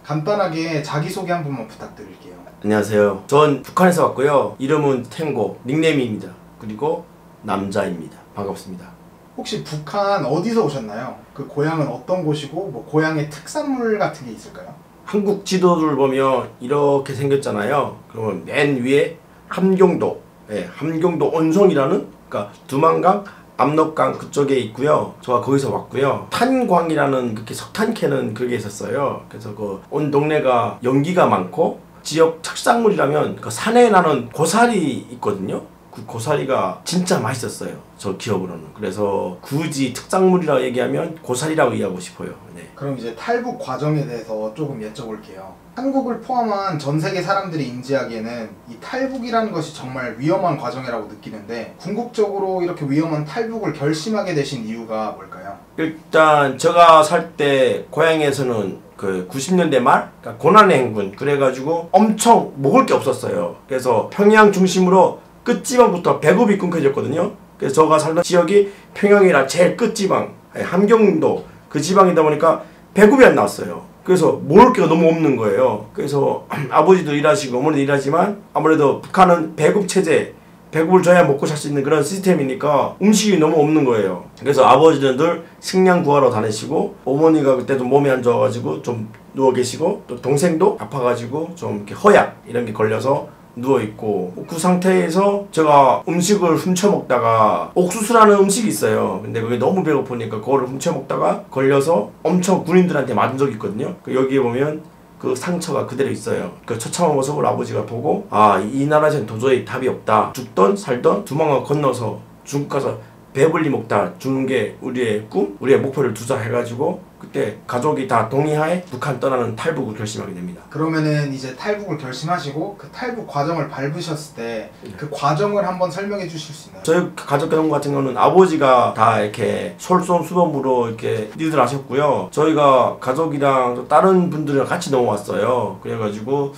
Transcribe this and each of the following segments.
간단하게 자기소개 한 번만 부탁드릴게요. 안녕하세요. 전 북한에서 왔고요. 이름은 탱고, 닉네임입니다. 그리고 남자입니다. 반갑습니다. 혹시 북한 어디서 오셨나요? 그 고향은 어떤 곳이고 뭐 고향의 특산물 같은 게 있을까요? 한국 지도를 보면 이렇게 생겼잖아요. 그러면 맨 위에 함경도, 함경도 온성이라는, 그러니까 두만강, 압록강 그쪽에 있고요. 저가 거기서 왔고요. 탄광이라는 그렇게 석탄 캐는 그게 있었어요. 그래서 그 온 동네가 연기가 많고, 지역 특산물이라면 그 산에 나는 고사리 있거든요. 그 고사리가 진짜 맛있었어요. 저 기억으로는. 그래서 굳이 특산물이라고 얘기하면 고사리라고 이해하고 싶어요. 네. 그럼 이제 탈북 과정에 대해서 조금 여쭤볼게요. 한국을 포함한 전 세계 사람들이 인지하기에는 이 탈북이라는 것이 정말 위험한 과정이라고 느끼는데, 궁극적으로 이렇게 위험한 탈북을 결심하게 되신 이유가 뭘까요? 일단 제가 살 때 고향에서는 그 90년대 말, 그러니까 고난의 행군, 그래가지고 엄청 먹을 게 없었어요. 그래서 평양 중심으로 끝지방부터 배급이 끊겨졌거든요. 그래서 제가 살던 지역이 평양이라 제일 끝지방, 함경도 그 지방이다 보니까 배급이 안 나왔어요. 그래서 먹을 게 너무 없는 거예요. 그래서 아버지도 일하시고 어머니도 일하지만 아무래도 북한은 배급 체제, 배급을 줘야 먹고 살 수 있는 그런 시스템이니까 음식이 너무 없는 거예요. 그래서 아버지는 늘 식량 구하러 다니시고, 어머니가 그때도 몸이 안 좋아가지고 좀 누워 계시고, 또 동생도 아파가지고 좀 이렇게 허약 이런 게 걸려서 누워있고, 그 상태에서 제가 음식을 훔쳐먹다가 옥수수라는 음식이 있어요. 근데 그게 너무 배고프니까 그거를 훔쳐먹다가 걸려서 엄청 군인들한테 맞은 적이 있거든요. 여기에 보면 그 상처가 그대로 있어요. 그 처참한 모습을 아버지가 보고, 아, 이 나라에서는 도저히 답이 없다. 죽던 살던 두만강 건너서 중국 가서 배불리 먹다 죽는 게 우리의 꿈, 우리의 목표를 두자 해가지고 그때 가족이 다 동의하에 북한 떠나는 탈북을 결심하게 됩니다. 그러면은 이제 탈북을 결심하시고 그 탈북 과정을 밟으셨을 때 그 과정을 한번 설명해 주실 수 있나요? 저희 가족 경우 같은 경우는 아버지가 다 이렇게 솔선수범으로 이렇게 리드를 하셨고요. 저희가 가족이랑 또 다른 분들이랑 같이 넘어왔어요. 그래가지고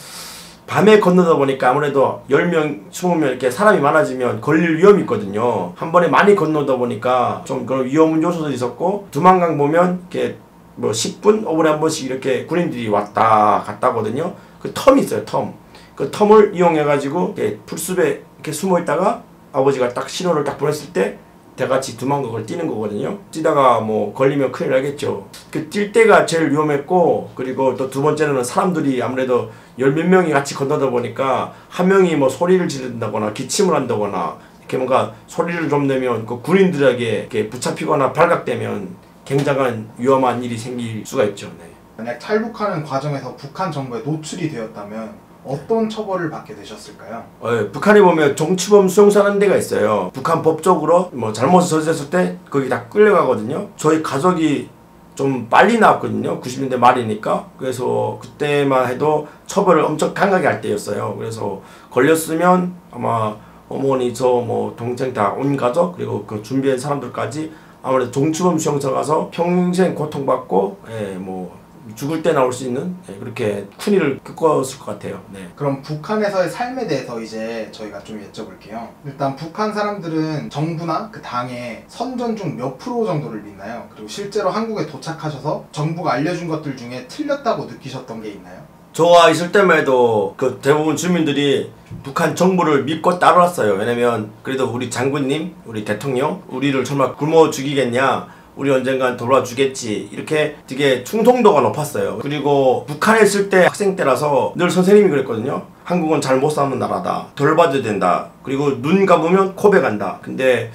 밤에 건너다 보니까 아무래도 10명, 20명 이렇게 사람이 많아지면 걸릴 위험이 있거든요. 한 번에 많이 건너다 보니까 좀 그런 위험 요소도 있었고, 두만강 보면 이렇게 뭐 10분, 5분에 한 번씩 이렇게 군인들이 왔다 갔다 하거든요. 그 텀이 있어요, 텀. 그 텀을 이용해가지고 이렇게 풀숲에 이렇게 숨어 있다가 아버지가 딱 신호를 딱 보냈을 때 대같이 두만강을 뛰는 거거든요. 뛰다가 뭐 걸리면 큰일 나겠죠. 그 뛸 때가 제일 위험했고, 그리고 또 두 번째는 사람들이 아무래도 열 몇 명이 같이 건너다 보니까 한 명이 뭐 소리를 지른다거나 기침을 한다거나 이렇게 뭔가 소리를 좀 내면 그 군인들에게 이렇게 붙잡히거나 발각되면 굉장한 위험한 일이 생길 수가 있죠. 네. 만약 탈북하는 과정에서 북한 정부에 노출이 되었다면 어떤 처벌을 받게 되셨을까요? 북한에 보면 정치범 수용소라는 데가 있어요. 북한 법적으로 뭐 잘못을 저질렀을 때 거기 다 끌려가거든요. 저희 가족이 좀 빨리 나왔거든요. 90년대 말이니까. 그래서 그때만 해도 처벌을 엄청 강하게 할 때였어요. 그래서 걸렸으면 아마 어머니, 저 뭐 동생 다 온 가족, 그리고 그 준비한 사람들까지 아무래도 정치범 수용소 가서 평생 고통받고, 뭐 죽을 때 나올 수 있는 그렇게 큰 일을 겪었을 것 같아요. 네. 그럼 북한에서의 삶에 대해서 이제 저희가 좀 여쭤볼게요. 일단 북한 사람들은 정부나 그 당에 선전 중 몇 프로 정도를 믿나요? 그리고 실제로 한국에 도착하셔서 정부가 알려준 것들 중에 틀렸다고 느끼셨던 게 있나요? 저가 있을 때만 해도 그 대부분 주민들이 북한 정부를 믿고 따라왔어요. 왜냐면 그래도 우리 장군님, 우리 대통령, 우리를 정말 굶어 죽이겠냐, 우리 언젠간 돌아주겠지, 이렇게 되게 충성도가 높았어요. 그리고 북한에 있을 때 학생 때라서 늘 선생님이 그랬거든요. 한국은 잘 못 사는 나라다, 덜 받아야 된다, 그리고 눈 감으면 고백한다. 근데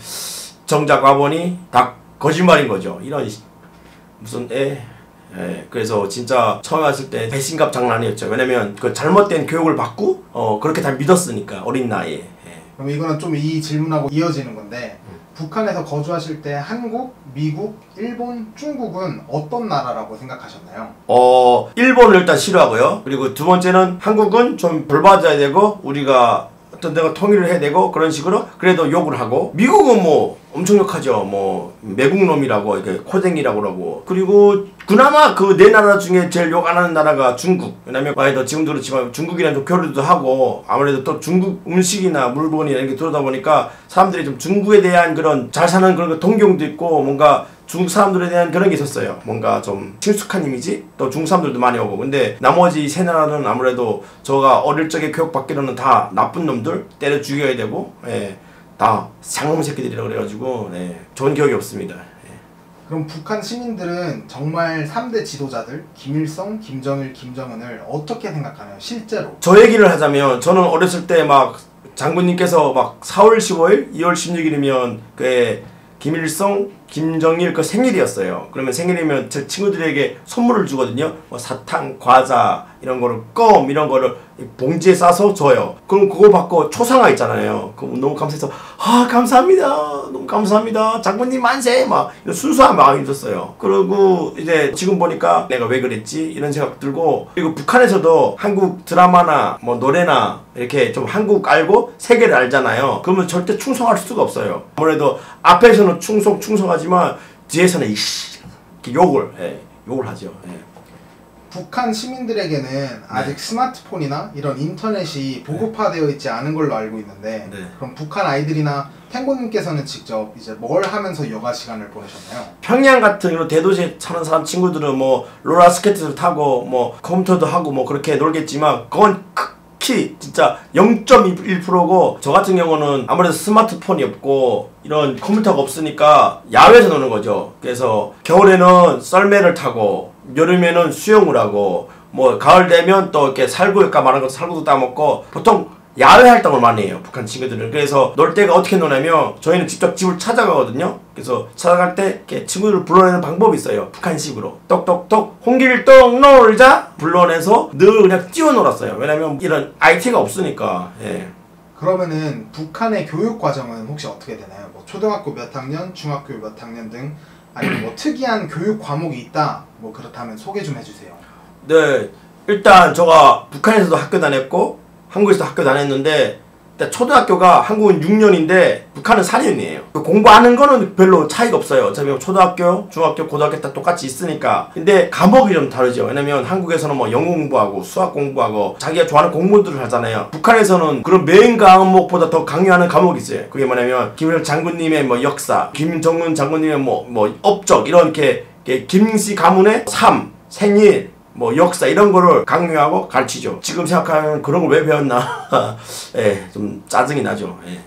정작 와보니 다 거짓말인 거죠. 이런 무슨 그래서 진짜 처음 왔을 때 배신감 장난 아니었죠. 왜냐면 그 잘못된 교육을 받고 그렇게 다 믿었으니까, 어린 나이에. 그럼 이거는 좀 이 질문하고 이어지는 건데, 북한에서 거주하실 때 한국, 미국, 일본, 중국은 어떤 나라라고 생각하셨나요? 일본을 일단 싫어하고요. 그리고 두 번째는 한국은 좀 벌받아야 되고 우리가 어떤 데가 통일을 해야 되고 그런 식으로 그래도 욕을 하고, 미국은 뭐 엄청 욕하죠. 뭐 매국놈이라고, 이렇게 코댕이라고 그러고. 그리고 그나마 그 네 나라 중에 제일 욕 안 하는 나라가 중국. 왜냐면 많이도 지금도 그렇지만 중국이랑 좀 교류도 하고, 아무래도 또 중국 음식이나 물건이나 이렇게 들어다 보니까 사람들이 좀 중국에 대한 그런 잘 사는 그런 동경도 있고, 뭔가 중국 사람들에 대한 그런 게 있었어요. 뭔가 좀 친숙한 이미지? 또 중국 사람들도 많이 오고. 근데 나머지 세 나라는 아무래도 저가 어릴 적에 교육받기로는 다 나쁜 놈들 때려 죽여야 되고, 예, 다 장놈 새끼들이라고 그래가지고, 예, 좋은 기억이 없습니다. 예. 그럼 북한 시민들은 정말 3대 지도자들 김일성, 김정일, 김정은을 어떻게 생각하나요? 실제로? 저 얘기를 하자면 저는 어렸을 때 막 장군님께서 막 4월 15일, 2월 16일이면 그 김일성, 김정일 그 생일이었어요. 그러면 생일이면 제 친구들에게 선물을 주거든요. 뭐 사탕, 과자 이런 거를 껌 이런 거를 봉지에 싸서 줘요. 그럼 그걸 받고 초상화 있잖아요. 그럼 너무 감사해서 아 감사합니다. 너무 감사합니다. 장군님 만세 막 이런 순수한 마음이 있었어요. 그리고 이제 지금 보니까 내가 왜 그랬지 이런 생각 들고 그리고 북한에서도 한국 드라마나 뭐 노래나 이렇게 좀 한국 알고 세계를 알잖아요. 그러면 절대 충성할 수가 없어요. 아무래도 앞에서는 충성하지만 뒤에서는 이씨 이렇게 욕을 하죠. 예. 북한 시민들에게는 아직 스마트폰이나 이런 인터넷이 보급화되어 있지 않은 걸로 알고 있는데 그럼 북한 아이들이나 탱고님께서는 직접 이제 뭘 하면서 여가 시간을 보내셨나요? 평양 같은 이런 대도시에 사는 사람 친구들은 뭐 롤러스케이트를 타고 뭐 컴퓨터도 하고 뭐 그렇게 놀겠지만 그건 극히 진짜 0.1%고 저 같은 경우는 아무래도 스마트폰이 없고 이런 컴퓨터가 없으니까 야외에서 노는 거죠. 그래서 겨울에는 썰매를 타고 여름에는 수영을 하고 뭐 가을 되면 또 이렇게 살구일까 말한 거 살구도 따먹고 보통 야외 활동을 많이 해요. 북한 친구들은. 그래서 놀 때가 어떻게 노냐면 저희는 직접 집을 찾아가거든요. 그래서 찾아갈 때 이렇게 친구들을 불러내는 방법이 있어요. 북한식으로 똑똑똑 홍길동 놀자 불러내서 늘 그냥 뛰어놀았어요. 왜냐면 이런 IT가 없으니까. 예. 그러면은 북한의 교육 과정은 혹시 어떻게 되나요? 뭐 초등학교 몇 학년, 중학교 몇 학년 등 아니면 뭐 특이한 교육 과목이 있다 뭐 그렇다면 소개 좀 해주세요. 네, 일단 제가 북한에서도 학교 다녔고 한국에서도 학교 다녔는데 일단 초등학교가 한국은 6년인데 북한은 4년이에요. 공부하는 거는 별로 차이가 없어요. 어차피 초등학교, 중학교, 고등학교 다 똑같이 있으니까. 근데 과목이 좀 다르죠. 왜냐면 한국에서는 뭐 영어 공부하고 수학 공부하고 자기가 좋아하는 공부들을 하잖아요. 북한에서는 그런 메인 과목보다 더 강요하는 과목이 있어요. 그게 뭐냐면 김일성 장군님의 뭐 역사, 김정은 장군님의 뭐 업적 이렇게 김씨 가문의 삶, 생일 뭐 역사 이런 거를 강요하고 가르치죠. 지금 생각하면 그런 걸 왜 배웠나 예, 좀 짜증이 나죠. 예.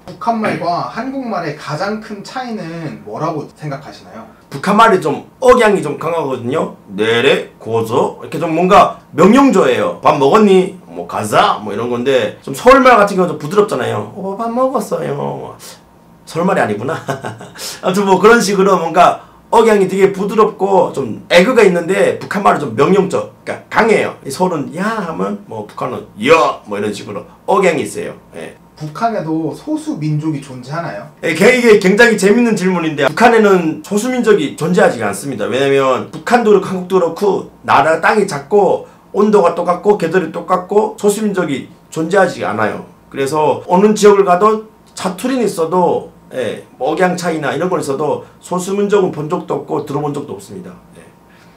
북한말과 한국말의 가장 큰 차이는 뭐라고 생각하시나요? 북한말이 좀 억양이 좀 강하거든요. 내래 고저 이렇게 좀 뭔가 명령조예요. 밥 먹었니? 뭐 가자 뭐 이런 건데 좀 서울말 같은 경우는 좀 부드럽잖아요. 밥 먹었어요. 서울말이 아니구나. 아무튼 뭐 그런 식으로 뭔가 억양이 되게 부드럽고 좀 애교가 있는데 북한말은 좀 명령적, 그러니까 강해요. 서울은 야 하면 뭐 북한은 야 뭐 이런 식으로 억양이 있어요. 예. 북한에도 소수 민족이 존재하나요? 예, 이게 굉장히 재밌는 질문인데 북한에는 소수 민족이 존재하지 않습니다. 왜냐면 북한도 그렇고 한국도 그렇고 나라 땅이 작고 온도가 똑같고 계절이 똑같고 소수 민족이 존재하지 않아요. 그래서 어느 지역을 가도 사투리는 있어도 예, 억양 차이나 이런 건 있어도 소수민족은 본 적도 없고 들어본 적도 없습니다. 예.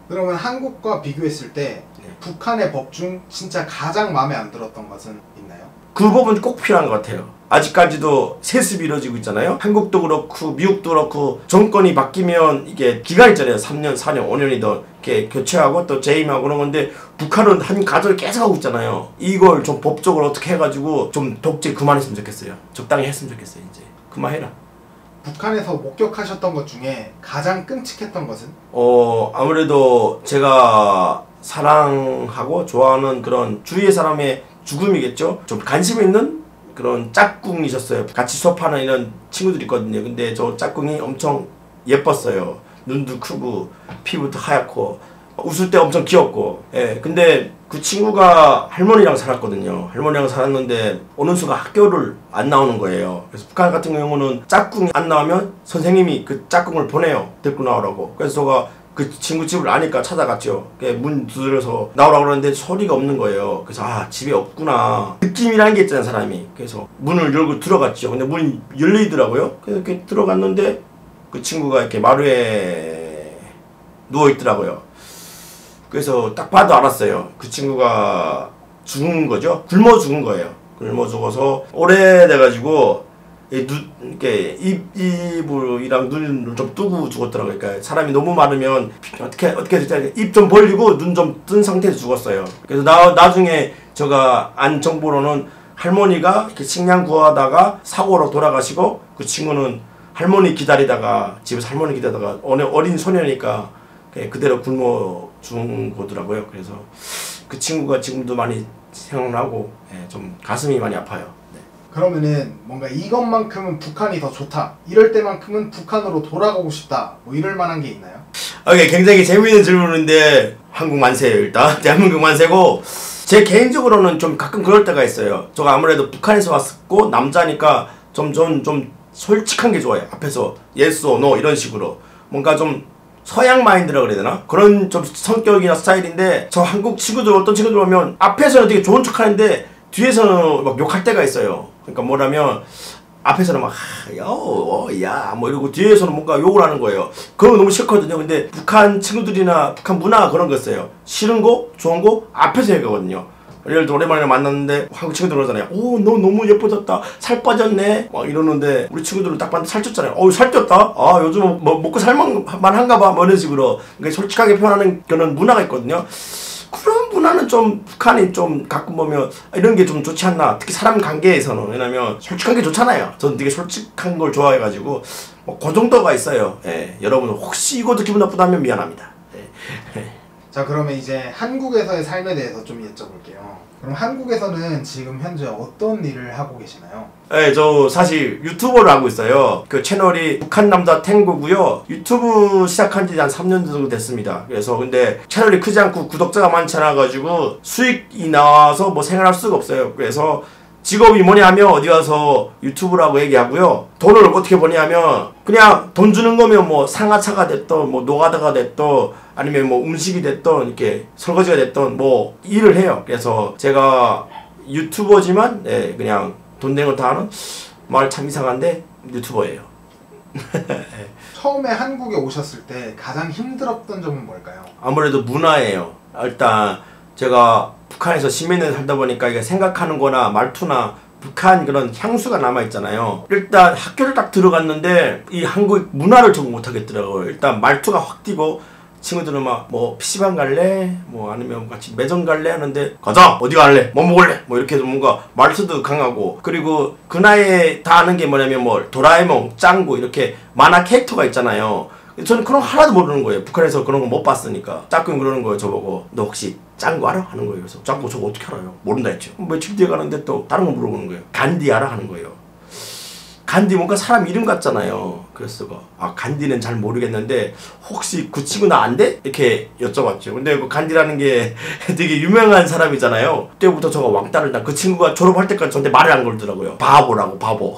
그러면 한국과 비교했을 때 북한의 법 중 진짜 가장 마음에 안 들었던 것은 있나요? 그 법은 꼭 필요한 것 같아요. 아직까지도 세습이 이루어지고 있잖아요. 한국도 그렇고 미국도 그렇고 정권이 바뀌면 이게 기간이 있잖아요. 3년, 4년, 5년이든 이렇게 교체하고 또 재임하고 그런 건데 북한은 한 가정을 계속 하고 있잖아요. 이걸 좀 법적으로 어떻게 해가지고 좀 독재 그만했으면 좋겠어요. 적당히 했으면 좋겠어요. 이제 그만해라. 북한에서 목격하셨던 것 중에 가장 끔찍했던 것은? 아무래도 제가 사랑하고 좋아하는 그런 주위의 사람의 죽음이겠죠. 좀 관심 있는 그런 짝꿍이셨어요. 같이 수업하는 이런 친구들이 있거든요. 근데 저 짝꿍이 엄청 예뻤어요. 눈도 크고 피부도 하얗고 웃을 때 엄청 귀엽고. 예. 근데 그 친구가 할머니랑 살았거든요. 할머니랑 살았는데 어느 순간 학교를 안 나오는 거예요. 그래서 북한 같은 경우는 짝꿍이 안 나오면 선생님이 그 짝꿍을 보내요. 데리고 나오라고. 그래서 제가 그 친구 집을 아니까 찾아갔죠. 문 두드려서 나오라고 그러는데 소리가 없는 거예요. 그래서 아 집에 없구나. 느낌이라는 게 있잖아요 사람이. 그래서 문을 열고 들어갔죠. 근데 문이 열리더라고요. 그래서 이렇게 들어갔는데 그 친구가 이렇게 마루에 누워있더라고요. 그래서 딱 봐도 알았어요. 그 친구가 죽은 거죠. 굶어 죽은 거예요. 굶어 죽어서 오래돼가지고 이렇게 입이랑 눈을 좀 뜨고 죽었더라고요. 그러니까 사람이 너무 많으면 어떻게 입 좀 벌리고 눈 좀 뜬 상태에서 죽었어요. 그래서 나중에 제가 안 정보로는 할머니가 이렇게 식량 구하다가 사고로 돌아가시고 그 친구는 할머니 기다리다가 집에서 할머니 기다리다가 어린 소녀니까 그대로 굶어 죽은 거더라고요. 그래서 그 친구가 지금도 많이 생각나고 좀 가슴이 많이 아파요. 네. 그러면은 뭔가 이것만큼은 북한이 더 좋다, 이럴 때만큼은 북한으로 돌아가고 싶다, 뭐 이럴 만한 게 있나요? 이게 굉장히 재미있는 질문인데 한국 만세예요. 일단 대한민국 만세고, 제 개인적으로는 좀 가끔 그럴 때가 있어요. 제가 아무래도 북한에서 왔고 남자니까 좀 솔직한 게 좋아요. 앞에서 yes or no 이런 식으로 뭔가 좀 서양 마인드라 그래야 되나? 그런 좀 성격이나 스타일인데, 저 한국 친구들 어떤 친구들 보면 앞에서는 되게 좋은 척 하는데 뒤에서는 막 욕할 때가 있어요. 그러니까 뭐라면 앞에서는 막 야 뭐 이러고 뒤에서는 뭔가 욕을 하는 거예요. 그런 거 너무 싫거든요. 근데 북한 친구들이나 북한 문화가 그런 거 있어요. 싫은 거 좋은 거 앞에서 얘기하거든요. 예를 들어 오랜만에 만났는데 한국 친구들 그러잖아요. 오, 너 너무 예뻐졌다, 살 빠졌네 막 이러는데, 우리 친구들은 딱 봤는데 살쪘잖아요. 어우, 살쪘다, 아 요즘 뭐 먹고 살만한가 봐, 뭐 이런 식으로. 그러니까 솔직하게 표현하는 그런 문화가 있거든요. 그런 문화는 좀 북한이 좀 가끔 보면 이런 게 좀 좋지 않나. 특히 사람 관계에서는. 왜냐면 솔직한 게 좋잖아요. 저는 되게 솔직한 걸 좋아해가지고 뭐 그 정도가 있어요. 여러분 혹시 이것도 기분 나쁘다면 미안합니다. 자, 그러면 이제 한국에서의 삶에 대해서 좀 여쭤볼게요. 그럼 한국에서는 지금 현재 어떤 일을 하고 계시나요? 저 사실 유튜버를 하고 있어요. 그 채널이 북한남자 탱고고요. 유튜브 시작한 지 한 3년 정도 됐습니다. 그래서 근데 채널이 크지 않고 구독자가 많지 않아가지고 수익이 나와서 뭐 생활할 수가 없어요. 그래서 직업이 뭐냐 하면 어디 가서 유튜브라고 얘기하고요. 돈을 어떻게 버냐면 그냥 돈 주는 거면 뭐 상하차가 됐던 뭐 노가다가 됐던 아니면 뭐 음식이 됐던 이렇게 설거지가 됐던 뭐 일을 해요. 그래서 제가 유튜버지만 그냥 돈 되는 거 다 하는, 말 참 이상한데 유튜버예요. 처음에 한국에 오셨을 때 가장 힘들었던 점은 뭘까요? 아무래도 문화예요. 일단 제가 북한에서 10몇 년 살다 보니까 이게 생각하는 거나 말투나 북한 그런 향수가 남아있잖아요. 일단 학교를 딱 들어갔는데 이 한국 문화를 적응 못하겠더라고요. 일단 말투가 확 띄고, 친구들은 막 뭐 PC방 갈래? 뭐 아니면 같이 매점 갈래? 하는데 가자! 어디 갈래? 뭐 먹을래? 뭐 이렇게 좀 뭔가 말투도 강하고, 그리고 그 나이에 다 아는 게 뭐냐면 뭐 도라에몽, 짱구 이렇게 만화 캐릭터가 있잖아요. 저는 그런 거 하나도 모르는 거예요. 북한에서 그런 거 못 봤으니까. 짝꿍 그러는 거예요. 저보고 너 혹시 짱구 알아? 하는 거예요. 그래서 짱구 저거 어떻게 알아요? 모른다 했죠. 며칠 뒤에 가는데 또 다른 거 물어보는 거예요. 간디 알아? 하는 거예요. 간디 뭔가 사람 이름 같잖아요. 그래서 간디는 잘 모르겠는데 혹시 그 친구 나 안 돼? 이렇게 여쭤봤죠. 근데 그 간디라는 게 되게 유명한 사람이잖아요. 그때부터 저가 왕따를 그 친구가 졸업할 때까지 저한테 말을 안 걸더라고요. 바보라고, 바보.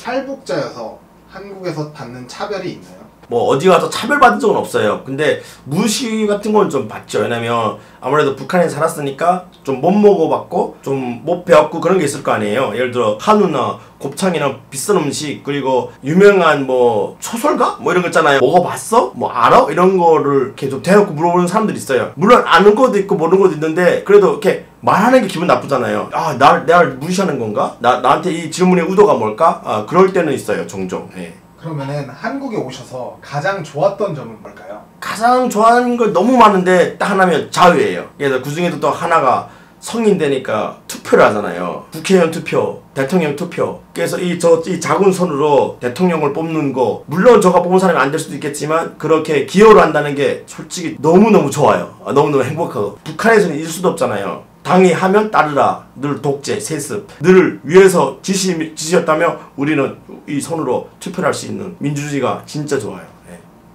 탈북자여서 한국에서 받는 차별이 있나요? 뭐 어디 가서 차별받은 적은 없어요. 근데 무시 같은 건 좀 받죠. 왜냐면 아무래도 북한에 살았으니까 좀 못 먹어봤고 좀 못 배웠고 그런 게 있을 거 아니에요. 예를 들어 한우나 곱창이나 비싼 음식, 그리고 유명한 뭐 초설가? 뭐 이런 거 있잖아요. 먹어봤어? 뭐 알아? 이런 거를 이렇게 좀 대놓고 물어보는 사람들이 있어요. 물론 아는 것도 있고 모르는 것도 있는데 그래도 이렇게 말하는 게 기분 나쁘잖아요. 날 무시하는 건가? 나한테 이 질문의 의도가 뭘까? 그럴 때는 있어요. 종종. 그러면은 한국에 오셔서 가장 좋았던 점은 뭘까요? 가장 좋아하는 걸 너무 많은데 딱 하나면 자유예요. 그래서 그 중에도 또 하나가 성인 되니까 투표를 하잖아요. 국회의원 투표, 대통령 투표. 그래서 이 작은 손으로 대통령을 뽑는 거, 물론 저가 뽑은 사람이 안 될 수도 있겠지만 그렇게 기여를 한다는 게 솔직히 너무너무 좋아요. 너무너무 행복하고. 북한에서는 있을 수도 없잖아요. 당이 하면 따르라. 늘 독재, 세습. 늘 위에서 지시였다면 우리는 이 손으로 투표를 할 수 있는 민주주의가 진짜 좋아요.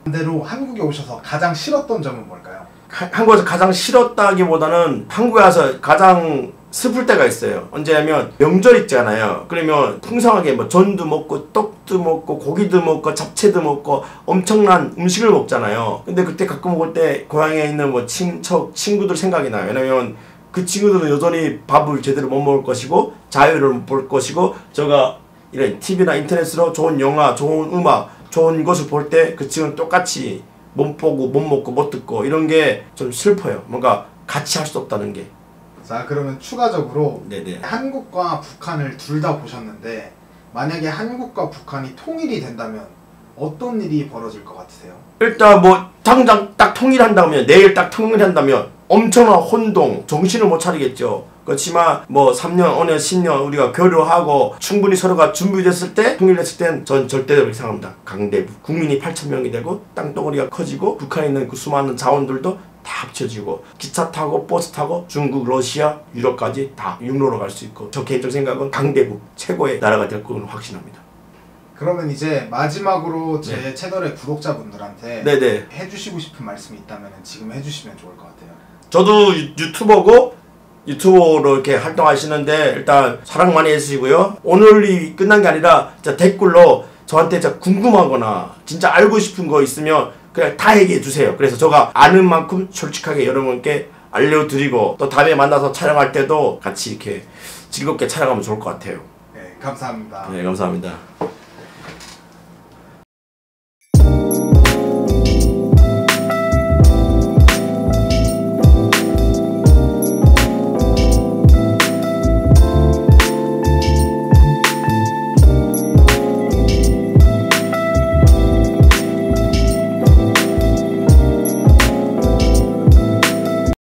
반대로 한국에 오셔서 가장 싫었던 점은 뭘까요? 한국에서 가장 싫었다기보다는 한국에 와서 가장 슬플 때가 있어요. 언제냐면 명절 있잖아요. 그러면 풍성하게 뭐 전도 먹고 떡도 먹고 고기도 먹고 잡채도 먹고 엄청난 음식을 먹잖아요. 근데 그때 가끔 먹을 때 고향에 있는 뭐 친척, 친구들 생각이 나요. 왜냐면 그 친구들은 여전히 밥을 제대로 못 먹을 것이고 자유를 못 볼 것이고, 제가 이런 TV나 인터넷으로 좋은 영화, 좋은 음악, 좋은 것을 볼 때 그 친구는 똑같이 못 보고 못 먹고 못 듣고 이런 게 좀 슬퍼요. 뭔가 같이 할 수 없다는 게. 자, 그러면 추가적으로 네네. 한국과 북한을 둘 다 보셨는데 만약에 한국과 북한이 통일이 된다면 어떤 일이 벌어질 것 같으세요? 일단 뭐 당장 딱 통일한다면, 내일 딱 통일한다면 엄청난 혼동, 정신을 못 차리겠죠. 그렇지만 뭐 3년, 5년, 10년 우리가 교류하고 충분히 서로가 준비됐을 때, 통일됐을 땐 전 절대로 이렇게 생각합니다. 강대북. 국민이 8,000명이 되고 땅덩어리가 커지고 북한에 있는 그 수많은 자원들도 다 합쳐지고 기차 타고 버스 타고 중국, 러시아, 유럽까지 다 육로로 갈 수 있고, 저 개인적 생각은 강대북 최고의 나라가 될 거는 확신합니다. 그러면 이제 마지막으로 제 네. 채널의 구독자분들한테 네네. 해주시고 싶은 말씀이 있다면 지금 해주시면 좋을 것 같아요. 저도 유튜버고 유튜버로 이렇게 활동하시는데 일단 사랑 많이 해주시고요. 오늘이 끝난 게 아니라 진짜 댓글로 저한테 진짜 궁금하거나 진짜 알고 싶은 거 있으면 그냥 다 얘기해 주세요. 그래서 제가 아는 만큼 솔직하게 여러분께 알려드리고, 또 다음에 만나서 촬영할 때도 같이 이렇게 즐겁게 촬영하면 좋을 것 같아요. 네, 감사합니다. 네, 감사합니다.